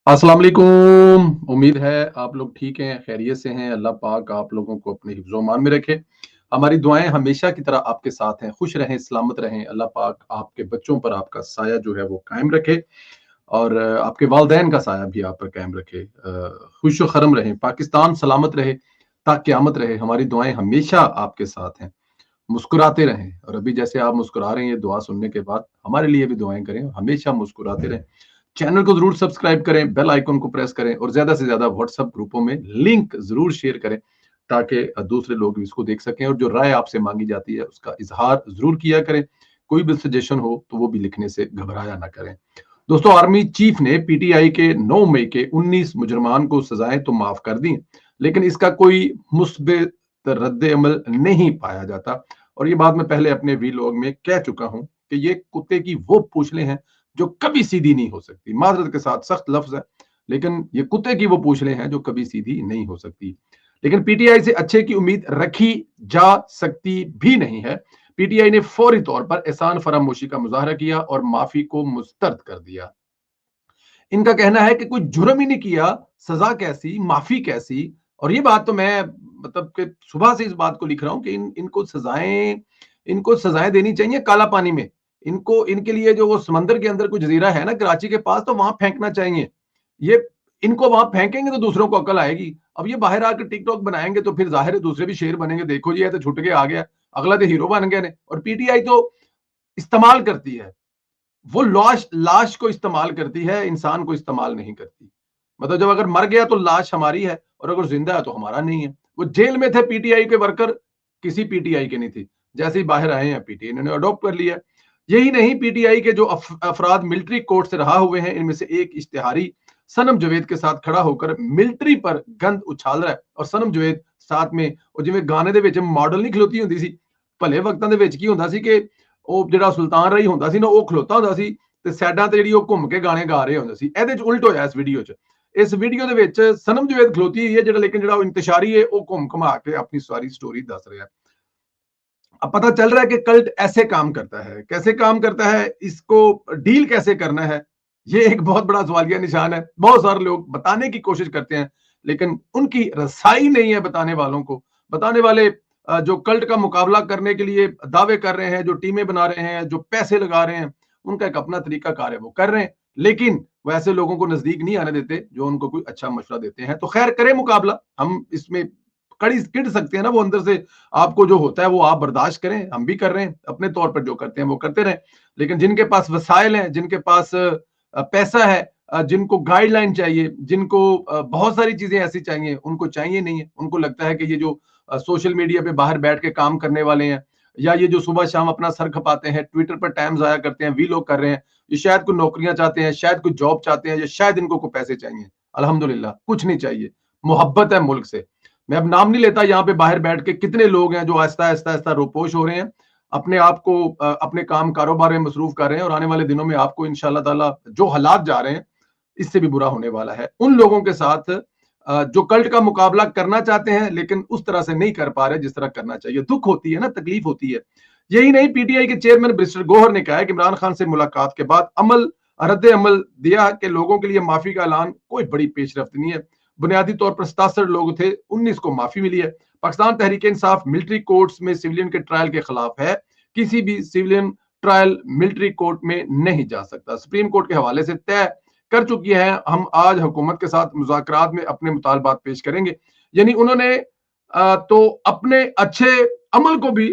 अस्सलाम वालेकुम। उम्मीद है आप लोग ठीक हैं, खैरियत से हैं। अल्लाह पाक आप लोगों को अपने हिफ्ज़ ओ मान में रखे। हमारी दुआएं हमेशा की तरह आपके साथ हैं। खुश रहें, सलामत रहें। अल्लाह पाक आपके बच्चों पर आपका साया जो है वो कायम रखे और आपके वालिदैन का साया भी आप पर कायम रखे। खुश व खरम रहें, पाकिस्तान सलामत रहे, ता क़यामत रहे। हमारी दुआएं हमेशा आपके साथ हैं। मुस्कुराते रहें और अभी जैसे आप मुस्कुरा रहे हैं ये दुआ सुनने के बाद हमारे लिए भी दुआएं करें, हमेशा मुस्कुराते रहें। चैनल को जरूर सब्सक्राइब करें, बेल आइकन को प्रेस करें और ज्यादा से ज्यादा व्हाट्सएप ग्रुपों में लिंक जरूर शेयर करें ताकि दूसरे लोग भी इसको देख सकें और जो राय आपसे मांगी जाती है उसका इजहार जरूर किया करें। कोई भी सजेशन हो तो वो भी लिखने से घबराया ना करें। दोस्तों, आर्मी चीफ ने पीटीआई के 9 मई के 19 मुजरमान को सजाएं तो माफ कर दी, लेकिन इसका कोई मुस्बित रद्द अमल नहीं पाया जाता। और ये बात मैं पहले अपने वीलॉग में कह चुका हूं कि ये कुत्ते की वो पूंछलें हैं जो कभी सीधी नहीं हो सकती। माजरत के साथ सख्त लफ्ज है, लेकिन ये कुत्ते की वो पूंछलें हैं जो कभी सीधी नहीं हो सकती। लेकिन पीटीआई से अच्छे की उम्मीद रखी जा सकती भी नहीं है। पीटीआई ने फौरी तौर पर एहसान फरामोशी का मुजाहरा किया और माफी को मुस्तरद कर दिया। इनका कहना है कि कोई जुर्म ही नहीं किया, सजा कैसी, माफी कैसी। और ये बात तो मैं मतलब कि सुबह से इस बात को लिख रहा हूं कि इनको सजाएं देनी चाहिए काला पानी में। इनको इनके लिए जो वो समंदर के अंदर कोई जजीरा है ना कराची के पास, तो वहां फेंकना चाहिए। ये इनको वहां फेंकेंगे तो दूसरों को अकल आएगी। अब ये बाहर आकर टिकटॉक बनाएंगे तो फिर जाहिर है दूसरे भी शेर बनेंगे, देखो जी ये तो छुट के आ गया, अगला तो हीरो बन गए ने। और पीटीआई तो इस्तेमाल करती है, वो लाश लाश को इस्तेमाल करती है, इंसान को इस्तेमाल नहीं करती। मतलब जब अगर मर गया तो लाश हमारी है और अगर जिंदा है तो हमारा नहीं है। वो जेल में थे पीटीआई के वर्कर, किसी पीटीआई के नहीं थी। जैसे ही बाहर आए हैं पीटीआई ने अडॉप्ट कर लिया। यही नहीं, पीटीआई के जो अफराद मिलिट्री कोर्ट से रहा हुए हैं, इनमें से एक इश्तिहारी सनम जवेद के साथ खड़ा होकर मिलिट्री पर गंद उछाल रहा है। और सनम जवेद साथ में ਉਹ ਜਿਵੇਂ ਗਾਣੇ ਦੇ ਵਿੱਚ ਮਾਡਲ ਨਹੀਂ ਖਲੋਤੀ ਹੁੰਦੀ ਸੀ, ਭਲੇ ਵਕਤਾਂ ਦੇ ਵਿੱਚ ਕੀ ਹੁੰਦਾ ਸੀ ਕਿ ਉਹ ਜਿਹੜਾ ਸੁਲਤਾਨ ਰਾਈ ਹੁੰਦਾ ਸੀ ਨਾ, ਉਹ ਖਲੋਤਾ ਹੁੰਦਾ ਸੀ ਤੇ ਸਾਈਡਾਂ ਤੇ ਜਿਹੜੀ ਉਹ ਘੁੰਮ ਕੇ ਗਾਣੇ ਗਾ ਰਹੇ ਹੁੰਦੇ ਸੀ। ਇਹਦੇ ਚ ਉਲਟ ਹੋਇਆ ਇਸ ਵੀਡੀਓ ਚ। ਇਸ ਵੀਡੀਓ ਦੇ ਵਿੱਚ ਸਨਮ ਜਵੇਦ ਖਲੋਤੀ ਹੋਈ ਹੈ, ਜਿਹੜਾ ਲੇਕਿਨ ਜਿਹੜਾ ਉਹ ਇੰਤਸ਼ਾਰੀ ਹੈ ਉਹ ਘੁੰਮ ਘੁਮਾ ਕੇ ਆਪਣੀ ਸਾਰੀ स्टोरी दस रहा है। अब पता चल रहा है कि कल्ट ऐसे काम करता है। कैसे काम करता है, इसको डील कैसे करना है, ये एक बहुत बड़ा सवालिया निशान है। बहुत सारे लोग बताने की कोशिश करते हैं लेकिन उनकी रसाई नहीं है बताने वालों को। बताने वाले जो कल्ट का मुकाबला करने के लिए दावे कर रहे हैं, जो टीमें बना रहे हैं, जो पैसे लगा रहे हैं, उनका एक अपना तरीका कार है, वो कर रहे हैं। लेकिन वो ऐसे लोगों को नजदीक नहीं आने देते जो उनको कोई अच्छा मशवरा देते हैं। तो खैर करें मुकाबला, हम इसमें कड़ी किड़ सकते हैं ना, वो अंदर से आपको जो होता है वो आप बर्दाश्त करें। हम भी कर रहे हैं अपने तौर पर, जो करते हैं वो करते रहें। लेकिन जिनके पास वसाइल हैं, जिनके पास पैसा है, जिनको गाइडलाइन चाहिए, जिनको बहुत सारी चीजें ऐसी चाहिए, उनको चाहिए नहीं है। उनको लगता है कि ये जो सोशल मीडिया पे बाहर बैठ के काम करने वाले हैं, या ये जो सुबह शाम अपना सर खपाते हैं, ट्विटर पर टाइम जाया करते हैं, वीलॉग कर रहे हैं, ये शायद कोई नौकरियां चाहते हैं, शायद कोई जॉब चाहते हैं, या शायद इनको कोई पैसे चाहिए। अल्हम्दुलिल्लाह कुछ नहीं चाहिए, मोहब्बत है मुल्क से। मैं अब नाम नहीं लेता, यहाँ पे बाहर बैठ के कितने लोग हैं जो आहिस्ता आहिस्ता आहिस्ता रोपोश हो रहे हैं, अपने आप को अपने काम कारोबार में मसरूफ कर रहे हैं। और आने वाले दिनों में आपको इंशाल्लाह ताला जो हालात जा रहे हैं इससे भी बुरा होने वाला है। उन लोगों के साथ जो कल्ट का मुकाबला करना चाहते हैं लेकिन उस तरह से नहीं कर पा रहे जिस तरह करना चाहिए। दुख होती है ना, तकलीफ होती है। यही नहीं, पीटीआई के चेयरमैन बैरिस्टर गौहर ने कहा है कि इमरान खान से मुलाकात के बाद रद्द अमल दिया कि लोगों के लिए माफी का ऐलान कोई बड़ी पेशरफ्त नहीं है। बुनियादी तौर पर 67 लोग थे, 19 को माफी मिली है। पाकिस्तान तहरीक इंसाफ मिलिट्री कोर्ट्स में सिविलियन के ट्रायल के खिलाफ है। किसी भी सिविलियन ट्रायल मिलिट्री कोर्ट में नहीं जा सकता। सुप्रीम कोर्ट के हवाले से तय कर चुकी है। हम आज हुकूमत के साथ मुज़ाकरात में अपने मुतालबात पेश करेंगे। यानी उन्होंने तो अपने अच्छे अमल को भी,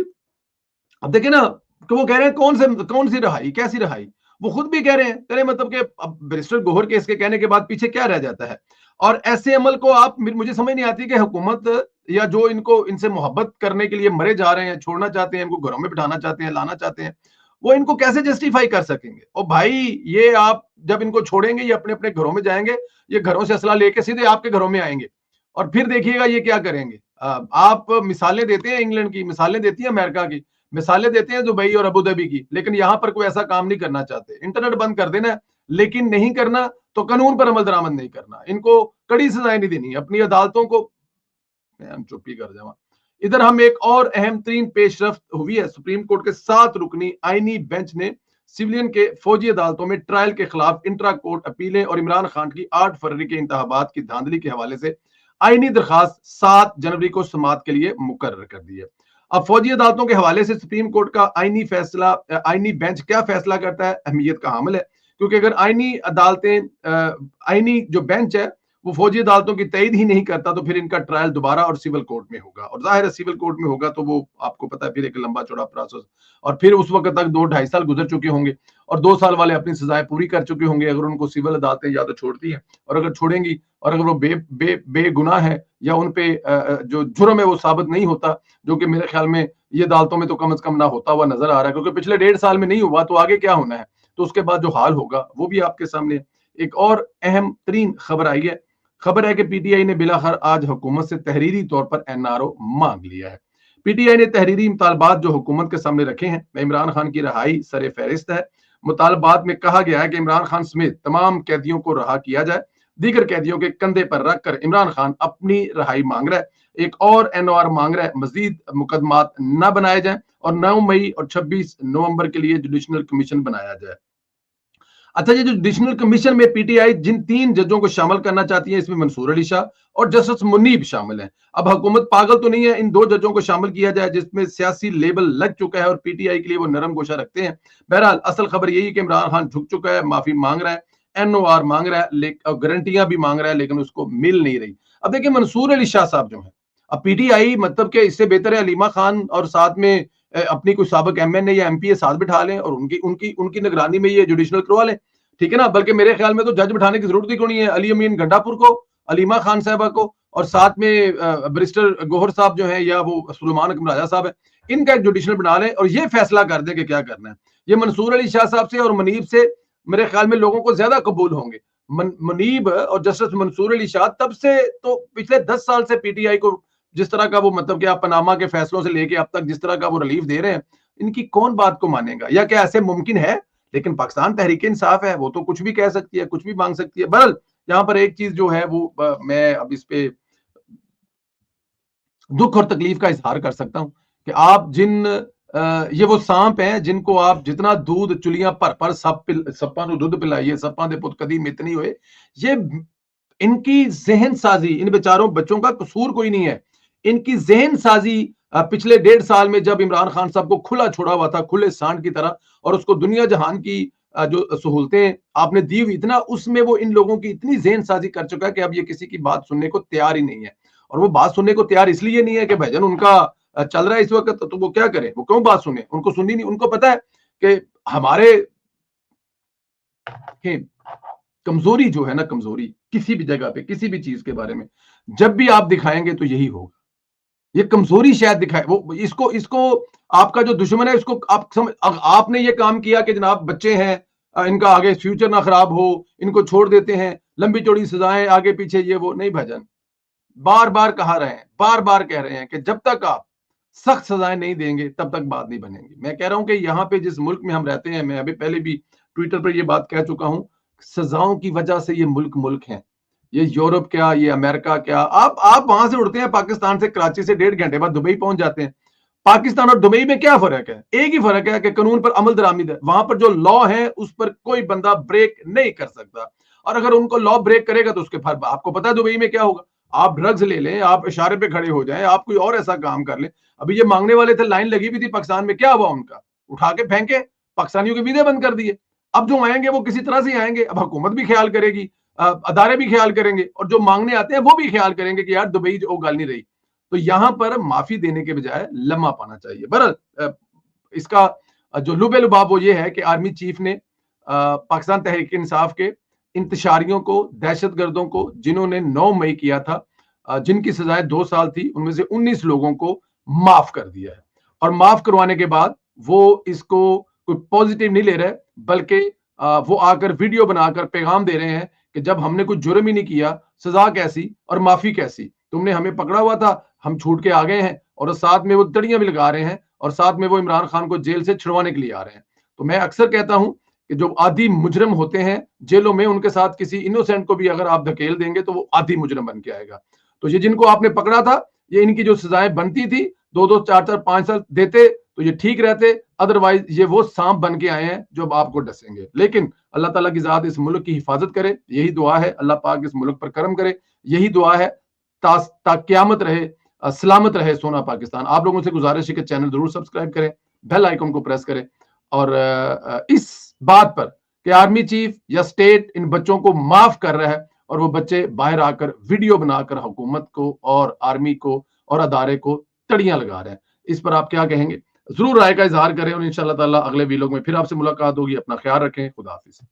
अब देखें ना कि वो कह रहे हैं कौन सी रहाई, कैसी रहाई। वो खुद भी कह रहे हैं, करे मतलब कि अब बैरिस्टर गौहर के इसके कहने के बाद पीछे क्या रह जाता है। और ऐसे अमल को आप, मुझे समझ नहीं आती कि हुकूमत या जो इनको इनसे मोहब्बत करने के लिए मरे जा रहे हैं, छोड़ना चाहते हैं, इनको घरों में बिठाना चाहते हैं, लाना चाहते हैं, वो इनको कैसे जस्टिफाई कर सकेंगे। और भाई ये आप जब इनको छोड़ेंगे, ये अपने अपने घरों में जाएंगे, ये घरों से असला लेके सीधे आपके घरों में आएंगे और फिर देखिएगा ये क्या करेंगे। आप मिसालें देते हैं इंग्लैंड की, मिसालें देती हैं अमेरिका की, मिसालें देते हैं दुबई और अबू धाबी की, लेकिन यहां पर कोई ऐसा काम नहीं करना चाहते। इंटरनेट बंद कर देना है, लेकिन नहीं करना तो कानून पर अमल दरामद नहीं करना। इनको कड़ी सजाएं नहीं देनी, अपनी अदालतों को, हम चुप्पी कर जावा। इधर हम एक और अहम तरीन पेशरफ्त हुई है। सुप्रीम कोर्ट के 7 रुकनी आईनी बेंच ने सिविलियन के फौजी अदालतों में ट्रायल के खिलाफ इंट्रा कोर्ट अपीलें और इमरान खान की 8 फरवरी के इंतखाबात की धांधली के हवाले से आईनी दरखास्त 7 जनवरी को समाअत के लिए मुकर्रर कर दी है। अब फौजी अदालतों के हवाले से सुप्रीम कोर्ट का आईनी बेंच क्या फैसला करता है, अहमियत का हामिल है, क्योंकि अगर आईनी अदालतें आईनी जो बेंच है वो फौजी अदालतों की तईद ही नहीं करता तो फिर इनका ट्रायल दोबारा और सिविल कोर्ट में होगा, और जाहिर है सिविल कोर्ट में होगा तो वो आपको पता है फिर एक लंबा चौड़ा प्रोसेस, और फिर उस वक्त तक 2-2.5 साल गुजर चुके होंगे और 2 साल वाले अपनी सजाएं पूरी कर चुके होंगे अगर उनको सिविल अदालतें या तो छोड़ती हैं, और अगर छोड़ेंगी और अगर वो बेगुनाह है या उन पे जो जुर्म है वो साबित नहीं होता, जो कि मेरे ख्याल में ये अदालतों में तो कम से कम ना होता हुआ नजर आ रहा है, क्योंकि पिछले 1.5 साल में नहीं हुआ तो आगे क्या होना है, तो उसके बाद जो हाल होगा वो भी आपके सामने। एक और अहम तरीन खबर आई है, खबर है कि पीटीआई ने बिलाखर आज हुकूमत से तहरीरी तौर पर एनआरओ मांग लिया है। पीटीआई ने तहरीरी मुतालबात जो हुकूमत के सामने रखे हैं, इमरान खान की रहाई सर फहरिस्त है। मुतालबात में कहा गया है कि इमरान खान समेत तमाम कैदियों को रहा किया जाए, दीगर कैदियों के कंधे पर रखकर इमरान खान अपनी रहाई मांग रहा है, एक और एनओआर मांग रहा है, मजीद मुकदमात न बनाए जाए और 9 मई और 26 नवंबर के लिए जुडिशनल कमीशन बनाया जाए। अच्छा, ये जो जुडिशनल कमीशन में पीटीआई जिन 3 जजों को शामिल करना चाहती है, इसमें मंसूर अली शाह और जस्टिस मुनीब शामिल हैं। अब हुकूमत पागल तो नहीं है, इन 2 जजों को शामिल किया जाए जिसमें सियासी लेबल लग चुका है और पीटीआई के लिए वो नरम गोशा रखते हैं। बहरहाल असल खबर यही है कि इमरान खान झुक चुका है, माफी मांग रहा है, एनओआर मांग रहा है, गारंटियां भी मांग रहा है, लेकिन उसको मिल नहीं रही। अब देखिए मंसूर अली शाह साहब जो है, अब पीटीआई मतलब कि इससे बेहतर है अलीमा खान और साथ में अपनी कोई साबिक एमएनए या एमपी साथ बिठा लें और उनकी उनकी उनकी निगरानी में ये जुडिशनल करवा लें, ठीक है ना। बल्कि मेरे ख्याल में तो जज बिठाने की जरूरत ही क्यों नहीं है, अली अमीन गंडापुर को, अलीमा खान साहबा को और साथ में बैरिस्टर गोहर साहब जो है या वो सुलेमान अकबर राजा साहब है, इनका एक जुडिशनल बना लें और ये फैसला कर दें कि क्या करना है। ये मंसूर अली शाह साहब से और मुनीब से मेरे ख्याल में लोगों को ज्यादा कबूल होंगे। मुनीब और जस्टिस मंसूर अली शाह तब से तो पिछले 10 साल से पीटीआई को जिस तरह का वो मतलब कि आप पनामा के फैसलों से लेके अब तक जिस तरह का वो रिलीफ दे रहे हैं, इनकी कौन बात को मानेगा, या क्या ऐसे मुमकिन है? लेकिन पाकिस्तान तहरीक इंसाफ है, वो तो कुछ भी कह सकती है, कुछ भी मांग सकती है। बहरहाल यहाँ पर एक चीज जो है वो मैं अब इस पे दुख और तकलीफ का इजहार कर सकता हूं कि आप ये वो सांप हैं जिनको आप जितना दूध चुलियां भर पर सप्पा नु दूध पिलाइए, सप्पा दे पुत कदी मित नहीं हुए। ये इनकी जहन साजी, इन बेचारों बच्चों का कसूर कोई नहीं है, इनकी जहन साजी पिछले 1.5 साल में जब इमरान खान साहब को खुला छोड़ा हुआ था, खुले सांड की तरह, और उसको दुनिया जहान की जो सहूलतें आपने दी हुई इतना, उसमें वो इन लोगों की इतनी जहन साजी कर चुका है कि अब ये किसी की बात सुनने को तैयार ही नहीं है। और वो बात सुनने को तैयार इसलिए नहीं है कि भजन उनका चल रहा है इस वक्त, तो वो क्या करें, वो क्यों बात सुने, उनको सुननी नहीं। उनको पता है कि हमारे कमजोरी जो है ना, कमजोरी किसी भी जगह पे किसी भी चीज के बारे में जब भी आप दिखाएंगे तो यही होगा, ये कमजोरी शायद दिखाए वो इसको इसको आपका जो दुश्मन है इसको आप समझ, आपने ये काम किया कि जनाब बच्चे हैं इनका आगे फ्यूचर ना खराब हो, इनको छोड़ देते हैं, लंबी चौड़ी सजाएं आगे पीछे, ये वो नहीं भजन, बार बार कहा रहे हैं, बार बार कह रहे हैं कि जब तक आप सख्त सजाएं नहीं देंगे तब तक बात नहीं बनेगी। मैं कह रहा हूं कि यहाँ पे जिस मुल्क में हम रहते हैं, मैं अभी पहले भी ट्विटर पर ये बात कह चुका हूं, सजाओं की वजह से ये मुल्क है, ये यूरोप क्या, ये अमेरिका क्या, आप वहां से उड़ते हैं पाकिस्तान से, कराची से 1.5 घंटे बाद दुबई पहुंच जाते हैं। पाकिस्तान और दुबई में क्या फर्क है? एक ही फर्क है कि कानून पर अमल दरामद है, वहां पर जो लॉ है उस पर कोई बंदा ब्रेक नहीं कर सकता, और अगर उनको लॉ ब्रेक करेगा तो उसके फर्क आपको पता है दुबई में क्या होगा। आप ड्रग्स ले लें, आप इशारे पे खड़े हो जाएं, आप कोई और ऐसा काम कर लें। अभी ये मांगने वाले थे, लाइन लगी हुई थी पाकिस्तान में, क्या हुआ उनका? उठा के फेंके, पाकिस्तानियों के वीजे बंद कर दिए। अब जो आएंगे वो किसी तरह से आएंगे, अब हुकूमत भी ख्याल करेगी, अदारे भी ख्याल करेंगे, और जो मांगने आते हैं वो भी ख्याल करेंगे कि यार दुबई जो गल नहीं रही। तो यहां पर माफी देने के बजाय लम्हा पाना चाहिए। बहरहाल इसका जो लुबे लुबाब वो ये है कि आर्मी चीफ ने पाकिस्तान तहरीक इंसाफ के इंतशारियों को, दहशतगर्दों को जिन्होंने 9 मई किया था, जिनकी सजाएं 2 साल थी, उनमें से 19 लोगों को माफ कर दिया है। और माफ करवाने के बाद वो इसको कोई पॉजिटिव नहीं ले रहे, बल्कि वो आकर वीडियो बनाकर पैगाम दे रहे हैं कि जब हमने कुछ जुर्म ही नहीं किया, सजा कैसी और माफी कैसी, तुमने हमें पकड़ा हुआ था, हम छूट के आ गए हैं, और साथ में वो तड़ियां भी लगा रहे हैं, और साथ में वो इमरान खान को जेल से छुड़वाने के लिए आ रहे हैं। तो मैं अक्सर कहता हूं कि जो आदि मुजरिम होते हैं जेलों में, उनके साथ किसी इनोसेंट को भी अगर आप धकेल देंगे तो वो आदि मुजरिम बन के आएगा। तो ये जिनको आपने पकड़ा था, ये इनकी जो सजाएं बनती थी 2-2, 4-4, 5 साल देते तो ये ठीक रहते, ادروائز یہ وہ سانپ بن کے آئے ہیں جو اب آپ کو ڈسیں گے. لیکن اللہ تعالیٰ کی ذات اس ملک کی حفاظت کرے, یہی دعا ہے. اللہ پاک اس ملک پر کرم کرے, یہی دعا ہے. تا قیامت رہے, سلامت رہے سونا پاکستان. آپ لوگوں سے گزارش ہے کہ چینل ضرور سبسکرائب کریں, بیل آئیکن کو پریس کریں, اور اس بات پر کہ آرمی چیف یا اسٹیٹ ان بچوں کو معاف کر رہا ہے, اور وہ بچے باہر آ کر ویڈیو بنا کر حکومت کو اور آرمی کو اور ادارے کو تڑیاں لگا رہے ہیں. اس پر آپ کیا کہیں گے؟ ضرور رائے کا اظہار کریں, اور انشاءاللہ تعالیٰ اگلے ویلوگ میں پھر آپ سے ملاقات ہوگی. اپنا خیال رکھیں. خدا حافظ.